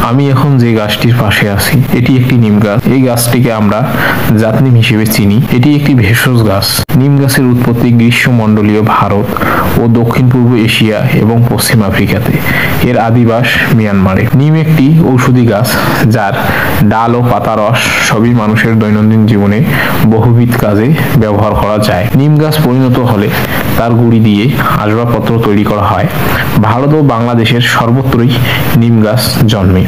আমি এখন যে গাছটির পাশে আছি এটি একটি নিম গাছ। এই গাছটিকে আমরা জাতনিম হিসেবে চিনি। এটি একটি ভেষজ গাছ। নিম গাছের উৎপত্তি গ্রীষ্মমণ্ডলীয় ভারত ও দক্ষিণ পূর্ব এশিয়া এবং পশ্চিম আফ্রিকাতে। এর আদিবাস মিয়ানমারে। নিম একটি ঔষধি গাছ যার ডাল ও পাতা রস সবই মানুষের দৈনন্দিন জীবনে বহুবিধ কাজে ব্যবহার করা যায়। নিম গাছ পরিণত হলে তার গুঁড়ি দিয়ে আসবাবপত্র তৈরি করা হয়। ভারত ও বাংলাদেশের সর্বত্রই নিম গাছ জন্মে।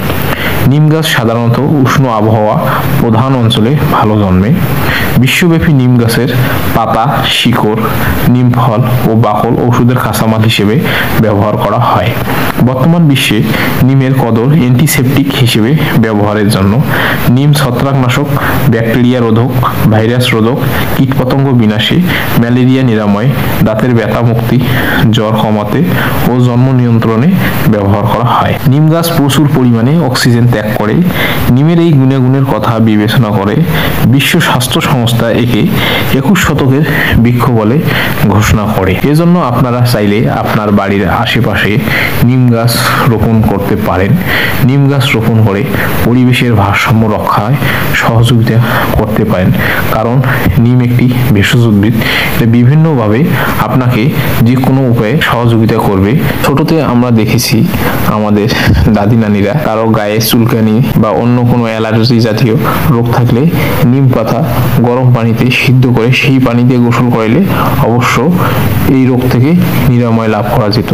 নিম গাছ সাধারণত উষ্ণ আবহাওয়া প্রধান অঞ্চলে ভালো জন্মে। বিশ্বব্যাপী নিম গাছের পাতা, শিকড়, নিম ফল ও বাকল ওষুধের কাঁচামাল হিসেবে ব্যবহার করা হয়। বর্তমান বিশ্বে নিমের কদর অ্যান্টিসেপটিক হিসেবে ব্যবহারের জন্য। নিম ছত্রাকনাশক, ব্যাকটেরিয়া রোধক, ভাইরাস রোধক, কীটপতঙ্গ বিনাশে, ম্যালেরিয়া নিরাময়, দাঁতের ব্যথা মুক্তি, জ্বর কমাতে ও জন্ম নিয়ন্ত্রণে ব্যবহার করা হয়। নিম গাছ প্রচুর পরিমাণে অক্সিজেন ত্যাগ করে। নিমের এই গুণাগুণের কথা বিবেচনা করে বিশ্ব স্বাস্থ্য সংস্থা একে 21 শতকের বৃক্ষ বলে ঘোষণা করে। এজন্য আপনারা চাইলে আপনার বাড়ির আশেপাশে নিম গাছ রোপণ করতে পারেন। নিম গাছ রোপণ করে পরিবেশের ভারসাম্য রক্ষায় সহযোগিতা করতে পারেন, কারণ নিম একটি ভেষজ উদ্ভিদ। এটা বিভিন্নভাবে আপনাকে যে কোনো উপায়ে সহযোগিতা করবে। ছোটতে আমরা দেখেছি আমাদের দাদি নানিরা কারো গায়ে চুলকানি বা অন্য কোনো অ্যালার্জি জাতীয় রোগ থাকলে নিম পাতা গরম পানিতে সিদ্ধ করে সেই পানি দিয়ে গোসল করাইলে অবশ্য এই রোগ থেকে নিরাময় লাভ করা যেত।